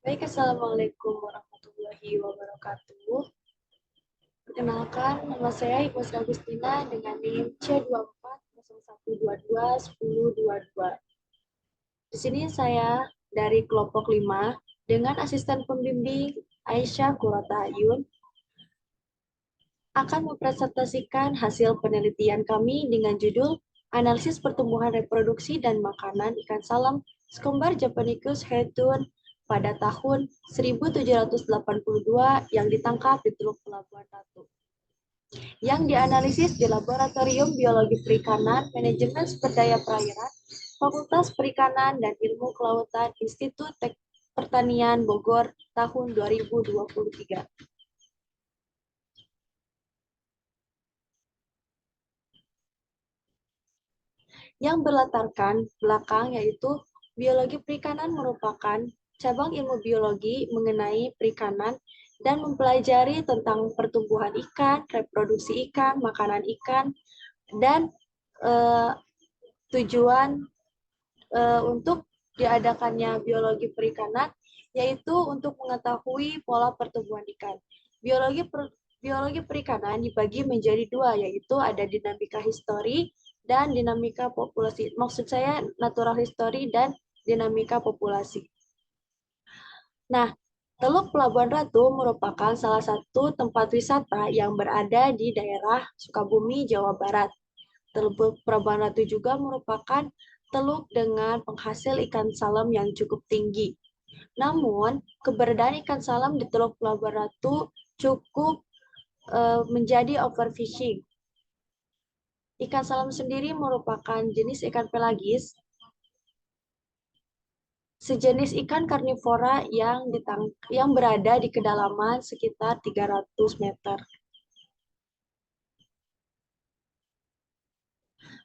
Baik, Assalamualaikum warahmatullahi wabarakatuh. Perkenalkan, nama saya Ibu Sri Agustina dengan NIM C2401221022. Di sini saya dari kelompok 5 dengan asisten pembimbing Aisyah Kurata Ayun akan mempresentasikan hasil penelitian kami dengan judul Analisis Pertumbuhan Reproduksi dan Makanan Ikan Salam Skombar japonicus heitun pada tahun 1782 yang ditangkap di Teluk Pelabuhan Ratu. Yang dianalisis di Laboratorium Biologi Perikanan, Manajemen Sumber Daya Perairan, Fakultas Perikanan dan Ilmu Kelautan Institut Pertanian Bogor tahun 2023. Yang berlatarkan belakang yaitu biologi perikanan merupakan cabang ilmu biologi mengenai perikanan dan mempelajari tentang pertumbuhan ikan, reproduksi ikan, makanan ikan, dan eh, tujuan untuk diadakannya biologi perikanan yaitu untuk mengetahui pola pertumbuhan ikan. Biologi perikanan dibagi menjadi dua, yaitu ada dinamika histori dan dinamika populasi. Maksud saya natural history dan dinamika populasi. Nah, Teluk Pelabuhan Ratu merupakan salah satu tempat wisata yang berada di daerah Sukabumi, Jawa Barat. Teluk Pelabuhan Ratu juga merupakan teluk dengan penghasil ikan salam yang cukup tinggi. Namun, keberadaan ikan salam di Teluk Pelabuhan Ratu cukup menjadi overfishing. Ikan salam sendiri merupakan jenis ikan pelagis, sejenis ikan karnivora yang berada di kedalaman sekitar 300 meter.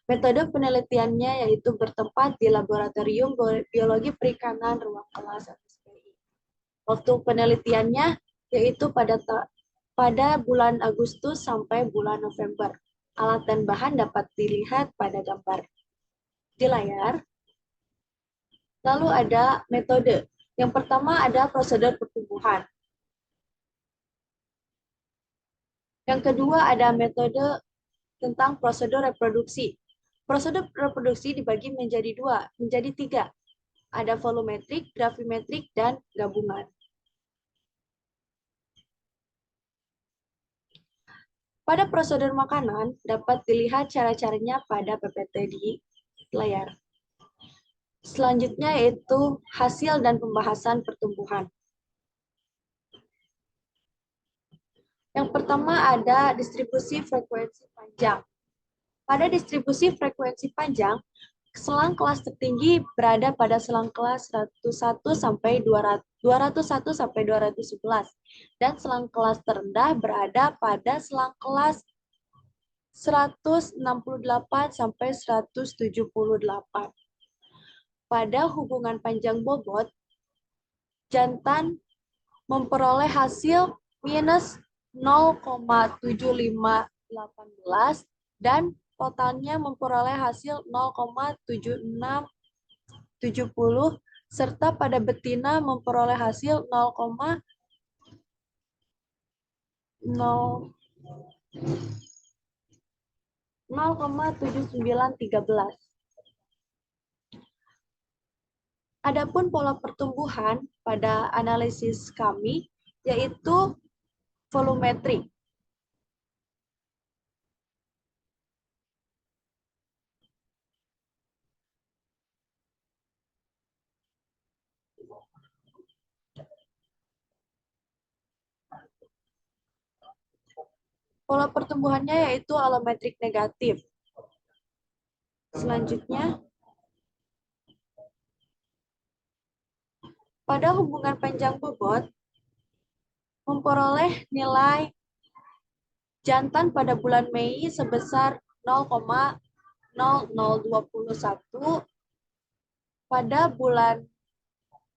Metode penelitiannya yaitu bertempat di Laboratorium Biologi Perikanan Ruang Kelas SPI. Waktu penelitiannya yaitu pada bulan Agustus sampai bulan November. Alat dan bahan dapat dilihat pada gambar di layar. Lalu ada metode. Yang pertama ada prosedur pertumbuhan. Yang kedua ada metode tentang prosedur reproduksi. Prosedur reproduksi dibagi menjadi tiga. Ada volumetrik, gravimetrik, dan gabungan. Pada prosedur makanan, dapat dilihat cara-caranya pada PPT di layar. Selanjutnya yaitu hasil dan pembahasan pertumbuhan. Yang pertama ada distribusi frekuensi panjang. Pada distribusi frekuensi panjang, selang kelas tertinggi berada pada selang kelas 101 sampai 201 sampai 211 dan selang kelas terendah berada pada selang kelas 168 sampai 178. Pada hubungan panjang bobot, jantan memperoleh hasil minus 0,7518 dan totalnya memperoleh hasil 0,7670 serta pada betina memperoleh hasil 0,7913. Adapun pola pertumbuhan pada analisis kami yaitu volumetrik. Pola pertumbuhannya yaitu alometrik negatif. Selanjutnya, pada hubungan panjang bobot, memperoleh nilai jantan pada bulan Mei sebesar 0,0021, pada bulan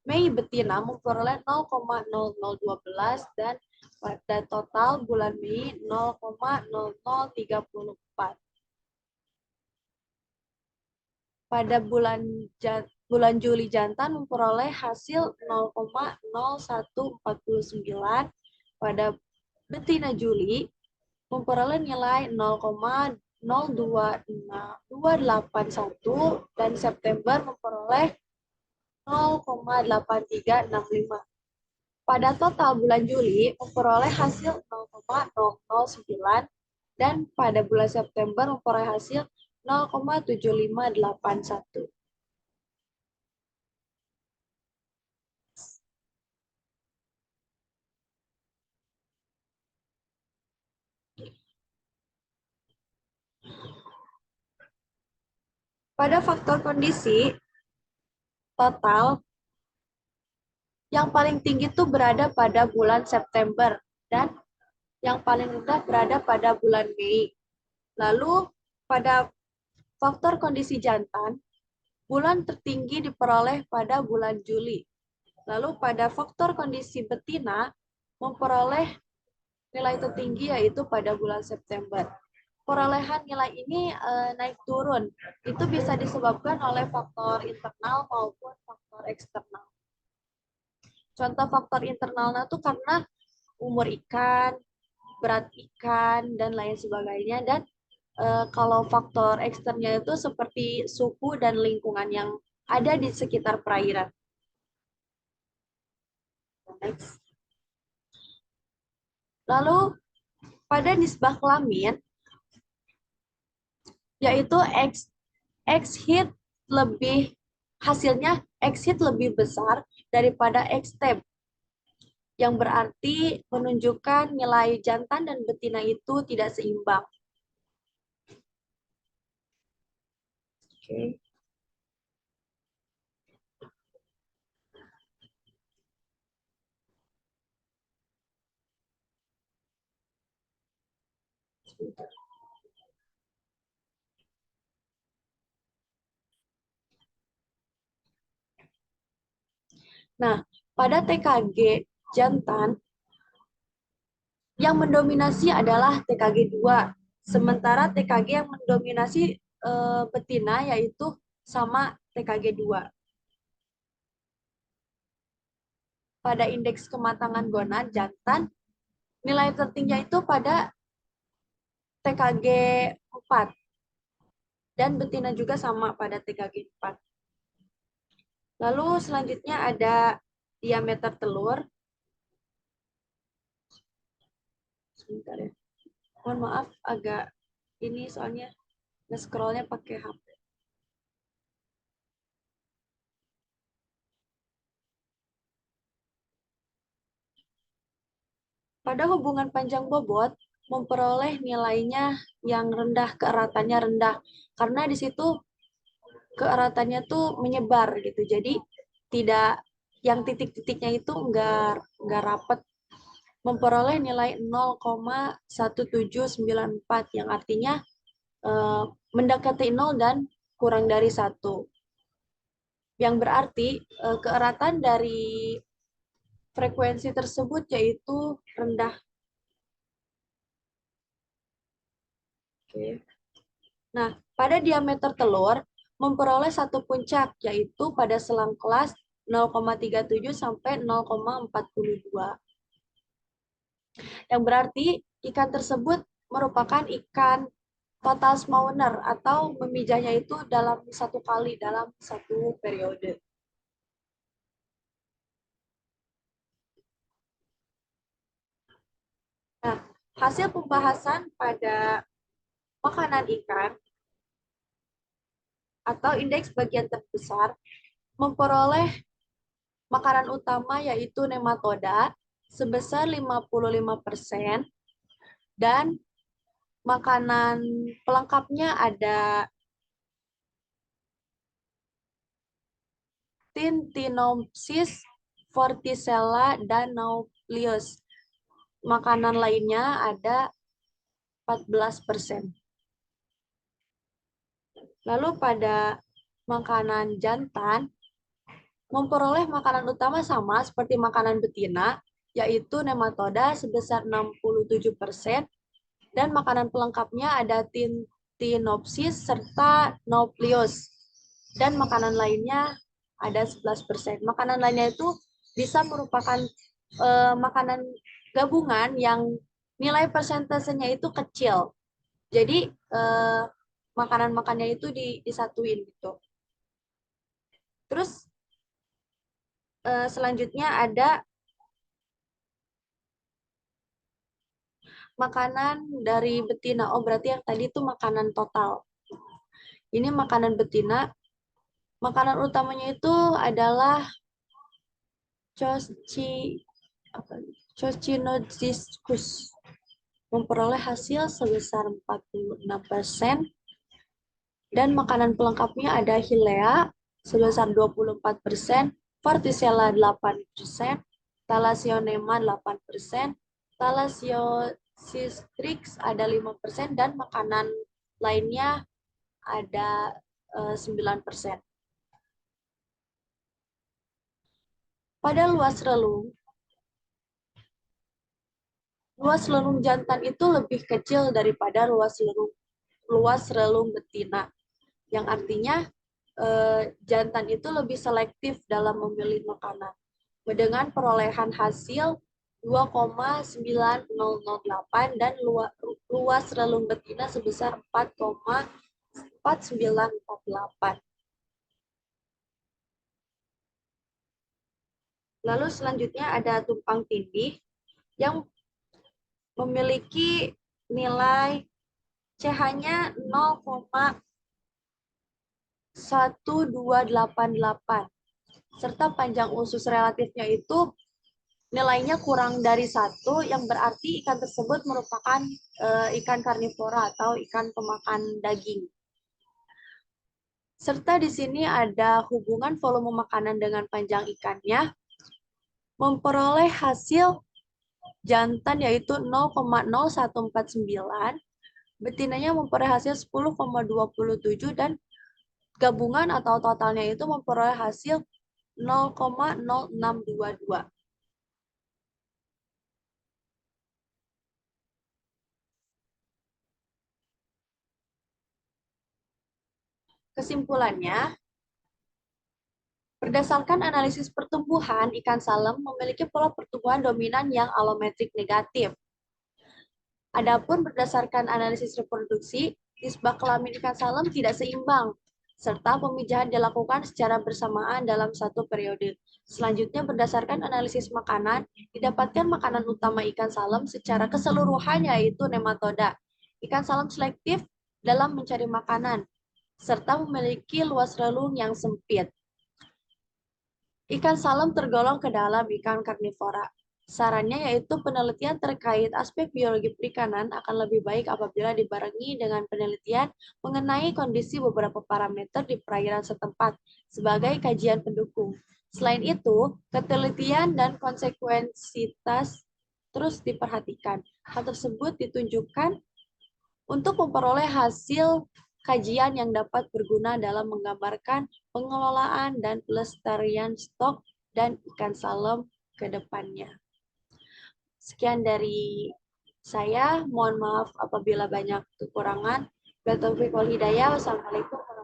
Mei betina memperoleh 0,0012 dan pada total bulan Mei 0,0034. Pada bulan bulan Juli jantan memperoleh hasil 0,0149, pada betina Juli memperoleh nilai 0,0281, dan September memperoleh 0,8365. Pada total bulan Juli memperoleh hasil 0,009, dan pada bulan September memperoleh hasil 0,7581. Pada faktor kondisi total, yang paling tinggi itu berada pada bulan September dan yang paling rendah berada pada bulan Mei. Lalu pada faktor kondisi jantan, bulan tertinggi diperoleh pada bulan Juli. Lalu pada faktor kondisi betina memperoleh nilai tertinggi yaitu pada bulan September. Perolehan nilai ini naik turun. Itu bisa disebabkan oleh faktor internal maupun faktor eksternal. Contoh faktor internalnya tuh karena umur ikan, berat ikan, dan lain sebagainya. Dan kalau faktor eksternnya itu seperti suhu dan lingkungan yang ada di sekitar perairan. Next. Lalu pada nisbah kelamin, yaitu X hit lebih hasilnya X hit lebih besar daripada X tab, yang berarti menunjukkan nilai jantan dan betina itu tidak seimbang. Oke. Nah, pada TKG jantan, yang mendominasi adalah TKG 2, sementara TKG yang mendominasi betina yaitu sama TKG 2. Pada indeks kematangan gonad jantan, nilai tertinggi itu pada TKG 4, dan betina juga sama pada TKG 4. Lalu selanjutnya ada diameter telur. Sebentar ya. Mohon maaf agak ini soalnya nge-scrollnya pakai HP. Pada hubungan panjang bobot memperoleh nilainya yang rendah, keeratannya rendah, karena di situ keeratannya tuh menyebar gitu. Jadi tidak yang titik-titiknya itu enggak rapat, memperoleh nilai 0,1794, yang artinya mendekati 0 dan kurang dari 1. Yang berarti keeratan dari frekuensi tersebut yaitu rendah. Oke. Nah, pada diameter telur memperoleh satu puncak yaitu pada selang kelas 0,37 sampai 0,42. Yang berarti ikan tersebut merupakan ikan total spawner atau memijahnya itu dalam satu kali, dalam satu periode. Nah, hasil pembahasan pada makanan ikan atau indeks bagian terbesar memperoleh makanan utama yaitu nematoda sebesar 55%, dan makanan pelengkapnya ada Tintinopsis, Vorticella, dan Nauplius. Makanan lainnya ada 14%. Lalu pada makanan jantan, memperoleh makanan utama sama seperti makanan betina, yaitu nematoda sebesar 67%, dan makanan pelengkapnya ada Tintinopsis serta Nauplius. Dan makanan lainnya ada 11%. Makanan lainnya itu bisa merupakan makanan gabungan yang nilai persentasenya itu kecil. Jadi makanan-makannya itu disatuin gitu. Terus selanjutnya ada makanan dari betina. Oh, berarti yang tadi itu makanan total. Ini makanan betina. Makanan utamanya itu adalah coci apa? Cocinodiscus. Memperoleh hasil sebesar 46%. Dan makanan pelengkapnya ada Hilea sebesar 24%, Vorticella 8%, Thalassionema 8%, Thalassiosistrix ada 5%, dan makanan lainnya ada 9%. Pada luas relung jantan itu lebih kecil daripada luas relung betina, yang artinya jantan itu lebih selektif dalam memilih makanan. Dengan perolehan hasil 2,9008 dan luas relung betina sebesar 4,4948. Lalu selanjutnya ada tumpang tindih yang memiliki nilai CH-nya 0,1288 serta panjang usus relatifnya itu nilainya kurang dari 1, yang berarti ikan tersebut merupakan ikan karnivora atau ikan pemakan daging. Serta di sini ada hubungan volume makanan dengan panjang ikannya, memperoleh hasil jantan yaitu 0,0149, betinanya memperoleh hasil 10,27, dan gabungan atau totalnya itu memperoleh hasil 0,0622. Kesimpulannya, berdasarkan analisis pertumbuhan, ikan salem memiliki pola pertumbuhan dominan yang alometrik negatif. Adapun berdasarkan analisis reproduksi, nisbah kelamin ikan salem tidak seimbang, serta pemijahan dilakukan secara bersamaan dalam satu periode. Selanjutnya, berdasarkan analisis makanan, didapatkan makanan utama ikan salem secara keseluruhan yaitu nematoda. Ikan salem selektif dalam mencari makanan, serta memiliki luas relung yang sempit. Ikan salem tergolong ke dalam ikan karnivora. Sarannya yaitu penelitian terkait aspek biologi perikanan akan lebih baik apabila dibarengi dengan penelitian mengenai kondisi beberapa parameter di perairan setempat sebagai kajian pendukung. Selain itu, ketelitian dan konsekuensitas terus diperhatikan. Hal tersebut ditunjukkan untuk memperoleh hasil kajian yang dapat berguna dalam menggambarkan pengelolaan dan pelestarian stok dan ikan salem ke depannya. Sekian dari saya, mohon maaf apabila banyak kekurangan. Wassalamualaikum warahmatullahi wabarakatuh.